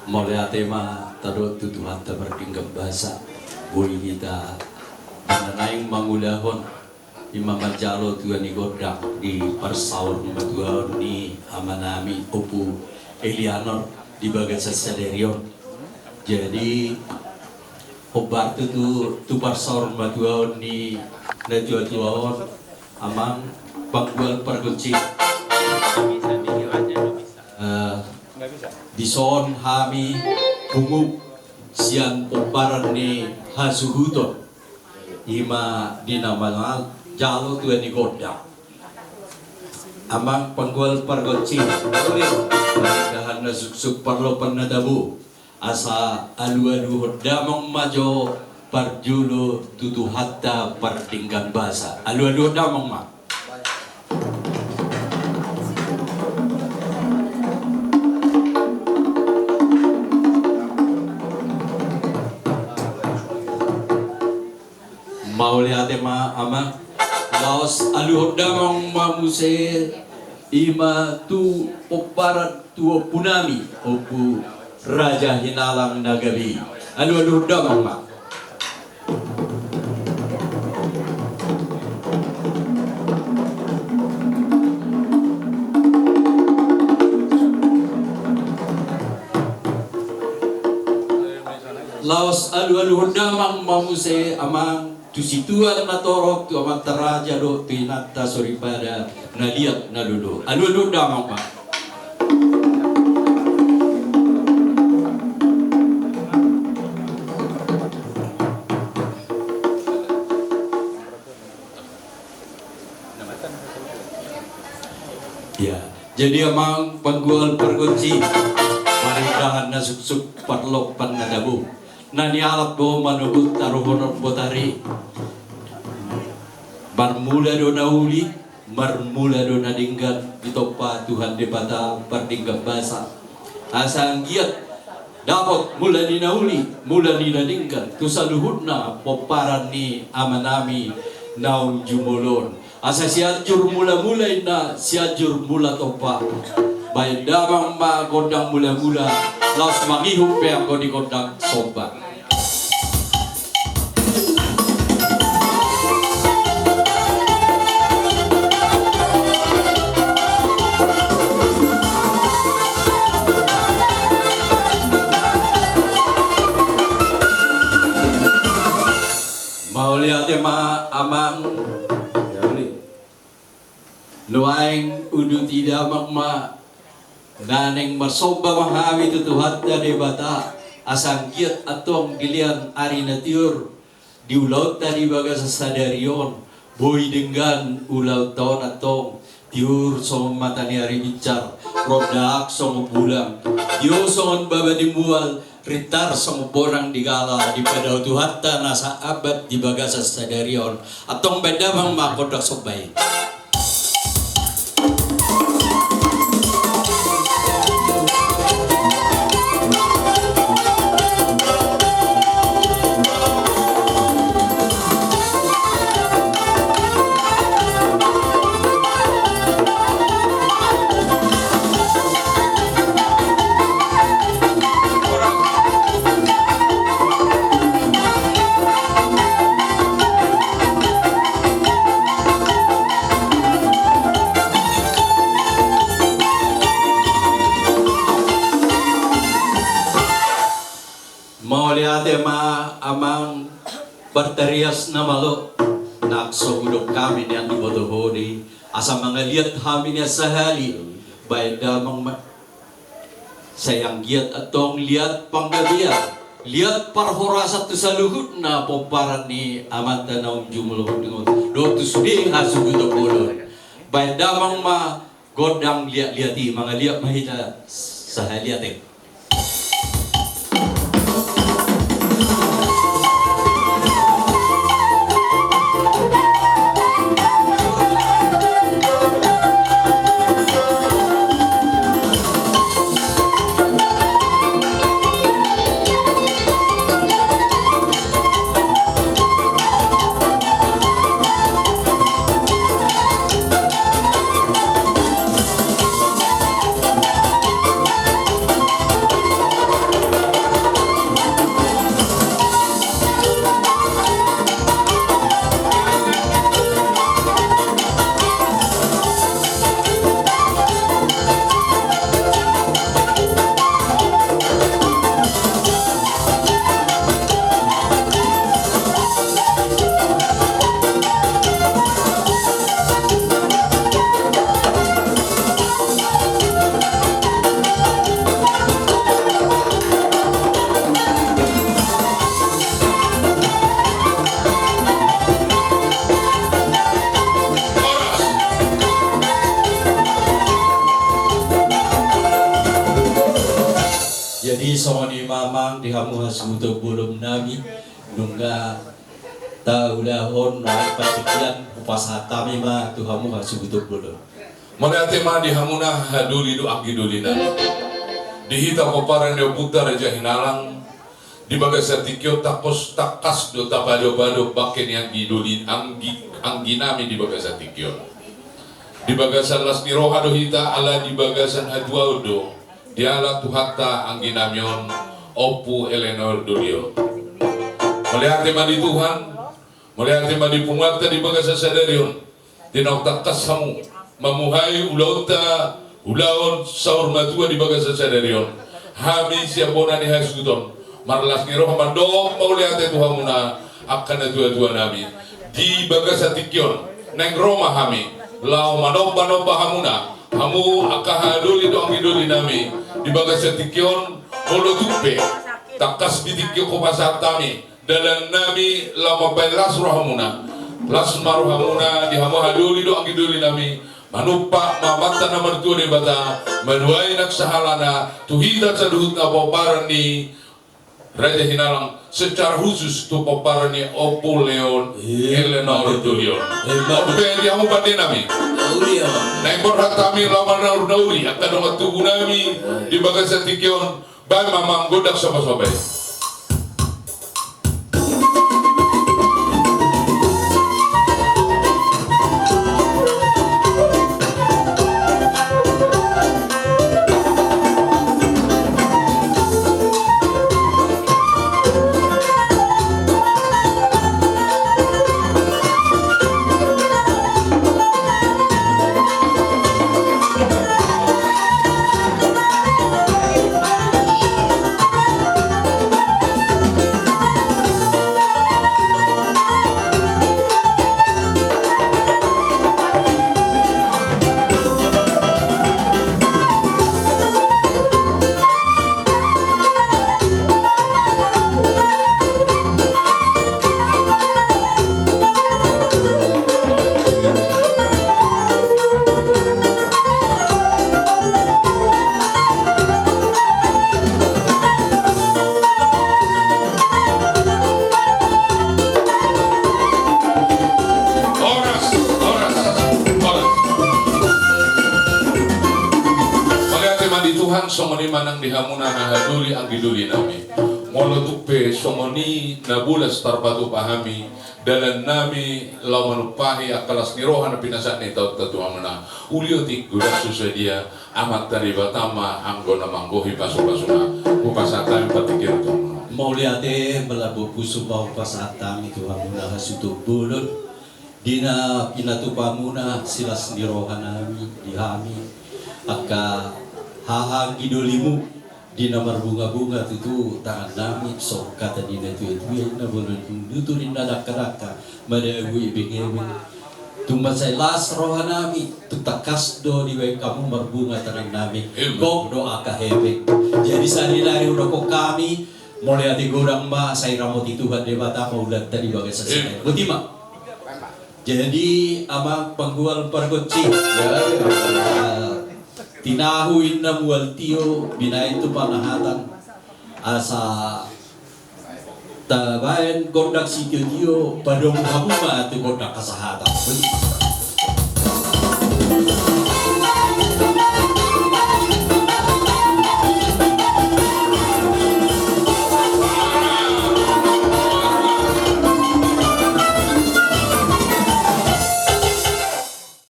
Mulai tema tarot tutuhan ta bertinggap bahasa boleh kita mengenai mangulahon Imam Jalo tuan ni godang di persaur matuan ni amanami opu Elianor di bagasa saderion. Jadi obat tu persaur matuan ni natuan amang panggual pergunci. Bison hami bungu sian obaran ni hasuhuton ima dinamanal jalo tuan ni godang amang panggual pergunci pernikahan na suksuk parlo panadabu asa alu-alu damang majo parjulo tutu hatta partinggan basa alu-alu damang ma mau lihat ma ama laos alu damang mamuse ima tu poparat tu punami opu raja hinalang nagabi alu damang ma laos alu damang mamuse amang tu situan na torok tu amat teraja do pinata soripada na liat na lulu alu damang pa ya jadi amang panggual pergunci maridahan na suksuk parlok panadabu nani alat bo manugut taruhon botari marmula do nauli marmula do nadinggan ditopa Tuhan debata pardinggan basa asang giat dapat mula ni nauli mula ni nadinggan tusaluhutna poparan ni amanami naung jumulon asa siajur mula-mula ina siajur mula topa baik damang ma godang mula-mula laos mangihup pe ako di godang soba mau lihat ma amang luaing udu tidak makma naneng masoba mahawi tutuhat dari bata asang kiat atong gilian ari natiur di ulau tadi bagas sadarion boy dengan ulau tahun atong tiur song matani ari bicar rodak song bulang yo songon baba dimual ritar song borang digala di pada tuhatta nasa abad di bagas sadarion atong beda mang makodak sobay amang berterias na malo nagsugudok kami niyan ibodohodi asa mga liat kami niya sa hali bayad damang sayang giat atong liat panggabiya liat parhorasat tu sa luhut na poparan ni amanta naong jumulong dengan doktu suding asugudok bolon bayad damang ma godang liati mga liat mahita sa hali ating Jadi sama ni mamang di hamu hasuto belum nami nungga taulahon rai patikian upasata mima tu hamu hasuto belum. Maliate ma di hamuna haduli do agidulina. Dihita paparan do putar raja hinalang di bagasa tikyo tapos takas do tapado-bado baken yang gidulin angginami di bagasa tikyo. Di bagasan las niroha do hita ala di bagasan hadwa do diala tuhata angginamion opu Eleanor Dulio. Melihat tema di Tuhan, melihat tema di pungakta di bagasa sadarion, tinok takas hamu mamuhay ulaon saur matua di bagasa sadarion. Hami siapona ni hasuton marlas ni roh mandok maulihat Tuhan muna akan dua-dua nabi di bagasa tikyon neng Roma hami lau manoba hamuna hamu akahaduli doang iduli nami di bagasa tikyon molo tupe takas bitikyo ko pasatami dalam nami lama pelas rohamuna las maruhamuna di hamu haduli doang iduli nami manupa mamata na mertua di bata manuai nak sahalana tuhida saduhut na paparan ni Raja Hinalang secara khusus tu paparan ni Opo Leon Eleanor Dulio. Opo di hamu pande nami naik berhak kami lawan nauri akan nama tubuh nami di bagasa tikyon bayi mamang godak sobat-sobat. Somoni manang dihamuna haduli anggiduli nami molo tupe somoni nabulas tarbatu pahami dalam nami lawan upahi akalas nirohan pinasan ni taut tatuamana uliotik gudak susadia amat dari batama anggona manggohi pasu-pasuna upasatan patikir tu mau liate melabu kusuma upasata itu hamuna hasutu bulut dina pinatu pamuna silas nirohan nami dihami akka hahang idolimu di nomor bunga-bunga itu tangan nami sok kata dina itu na boleh nuturin nada keraka madawi ibing-ibing tumba saya las roha nami tutakas do di kamu berbunga terang nami kok doa kahebek jadi sari-lari udah kok kami mulai ati godang ma saya ramot itu Tuhan debata maulat tadi bagai selesai butima jadi ama penggual pergoci tinahuin na mual tiyo binayin to panahatan asa tabayan gordak si tiyo padong hamuma at gordak kasahatan